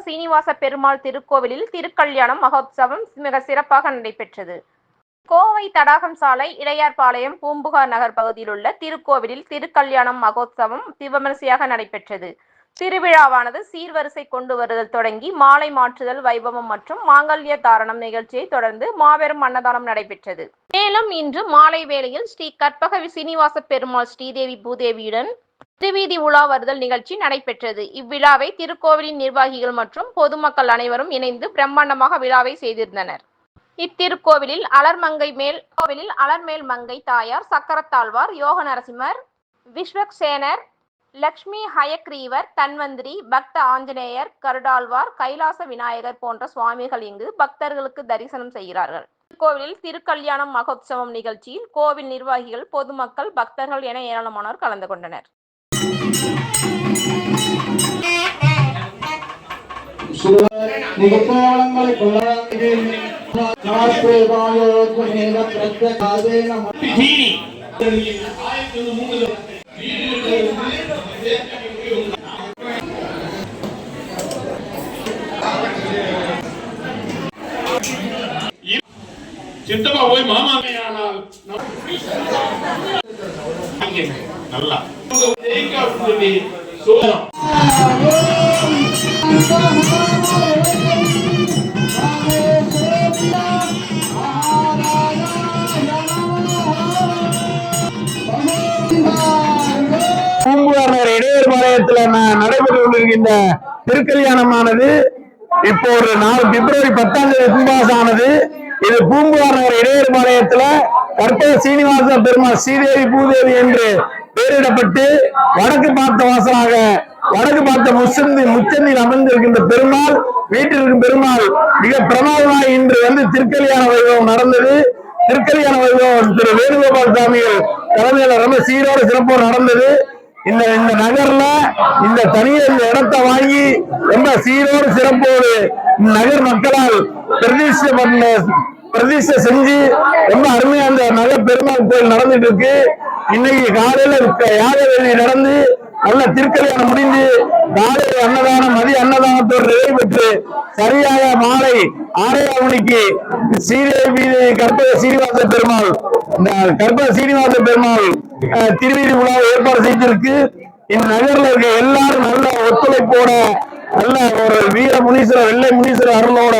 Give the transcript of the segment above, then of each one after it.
சீனிவாச பெருமாள் திருக்கோவிலில் திருக்கல்யாணம் மகோத்சவம் மிக சிறப்பாக நடைபெற்றது. கோவை தடாகம் சாலை இடையார்பாளையம் பூம்புகார் நகர் பகுதியில் உள்ள திருக்கோவிலில் திருக்கல்யாணம் மகோத்சவம் விமரிசையாக நடைபெற்றது. திருவிழாவானது சீர்வரிசை கொண்டு வருதல் தொடங்கி மாலை மாற்றுதல் வைபவம் மற்றும் மாங்கல்ய தாரணம் நிகழ்ச்சியை தொடர்ந்து மாபெரும் அன்னதானம் நடைபெற்றது. மேலும் இன்று மாலை வேளையில் ஸ்ரீ கற்பக சீனிவாச பெருமாள் ஸ்ரீதேவி பூதேவியுடன் திருவீதி உலா வருதல் நிகழ்ச்சி நடைபெற்றது. இவ்விழாவை திருக்கோவிலின் நிர்வாகிகள் மற்றும் பொதுமக்கள் அனைவரும் இணைந்து பிரம்மாண்டமாக விழாவை செய்திருந்தனர். இத்திருக்கோவிலில் அலர்மேல் மங்கை தாயார், சக்கரத்தாழ்வார், யோக நரசிம்மர், விஸ்வக்சேனர், லட்சுமி ஹயக்ரீவர், தன்வந்திரி, பக்த ஆஞ்சநேயர், கருடாழ்வார், கைலாச விநாயகர் போன்ற சுவாமிகள் இங்கு பக்தர்களுக்கு தரிசனம் செய்கிறார்கள். கோவிலில் திருக்கல்யாணம் மகோத்சவம் நிகழ்ச்சியில் கோவில் நிர்வாகிகள், பொதுமக்கள், பக்தர்கள் என ஏராளமானோர் கலந்து கொண்டனர். சித்தப்பா போய் மாமா நல்லா பூம்புகார் இடையர்பாளையத்தில் நடைபெற்று கொண்டிருக்கின்ற திருக்கல்யாணமானது இப்போ ஒரு நாள் பிப்ரவரி 10ஆம் தேதி கும்பாசானது. இது பூம்புகார் நகர் இடையர்பாளையத்துல கற்பக சீனிவாச பெருமாள் ஸ்ரீதேவி பூதேவி என்று பெயரிடப்பட்டு வடக்கு பார்த்த வாசலாக வடக்கு பார்த்த முச்சந்தில் அமர்ந்திருக்கின்ற பெருமாள் வீட்டிற்கு பெருமாள் மிக பிரமாதமாக இன்று திருக்கல்யாண வைபவம் நடந்தது. திருக்கல்யாண வைபவம் திரு வேணுகோபால் சாமிகள் தலைமையில ரொம்ப சீரோடு சிறப்போடு நடந்தது. இந்த நகர்ல இந்த தனியார் இந்த இடத்தை வாங்கி ரொம்ப சீரோடு சிறப்போடு நகர் மக்களால் பிரதிஷ்டை செஞ்சு ரொம்ப அருமையா அந்த நகர் பெருமாள் கோயில் நடந்துட்டு இருக்கு. இன்னைக்கு காலையில யாக வேள்வி நடந்து நல்ல திருக்கல்யாணம் முடிந்து காலை அன்னதானம் மதிய அன்னதானத்தோடு நிறைவு பெற்று சரியாக மாலை 6:30 மணிக்கு ஸ்ரீதேவி கற்பக சீனிவாச பெருமாள் திருவீதி உலாவை ஏற்பாடு செய்திருக்கு. இந்த நகர்ல இருக்க எல்லாரும் நல்ல ஒத்துழைப்போட நல்ல ஒரு வீர முனீஸ்வரர் வெள்ளை முனீஸ்வரர் அருளோட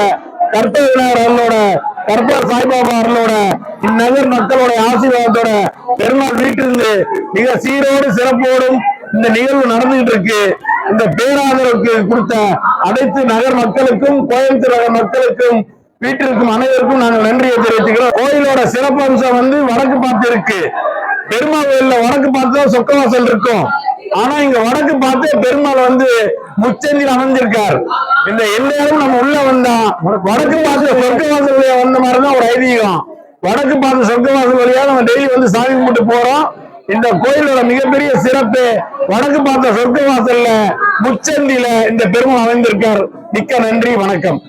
கற்பக விநாயகர் அருளோட கற்பர் சாய்பாபா அருளோட இந்நகர் மக்களோட ஆசீர்வாதத்தோட பெருமாள் வீட்டிலிருந்து மிக சீரோடு சிறப்போடும் இந்த நிகழ்வு நடந்துகிட்டு இருக்கு. இந்த பேராதரவுக்கு கொடுத்த அனைத்து நகர் மக்களுக்கும் கோயம்புத்தூர் நகர் மக்களுக்கும் வீட்டிற்கும் அனைவருக்கும் நாங்கள் நன்றியை தெரிவித்துக்கிறோம். கோயிலோட சிறப்பு அம்சம் வடக்கு பார்த்து இருக்கு. பெருமாள் கோயில்ல வடக்கு பார்த்து தான் சொக்கவாசல் இருக்கும். ஆனா இங்க வடக்கு பார்த்து பெருமாள் முச்சந்தில் அமைஞ்சிருக்கார். இந்த எல்லாரும் நம்ம உள்ள வந்தா வடக்கு பார்த்து சொர்க்கவாசல் வழியா வந்த மாதிரிதான் ஒரு ஐதீகம். வடக்கு பார்த்து சொர்க்கவாசல் வழியா நம்ம டெய்லி சாமி கும்பிட்டு போறோம். இந்த கோயிலோட மிகப்பெரிய சிறப்பு வடக்கு பார்த்த சொர்க்கவாசல்ல முச்சந்தில இந்த பெருமாள் அமைந்திருக்கார். மிக்க நன்றி, வணக்கம்.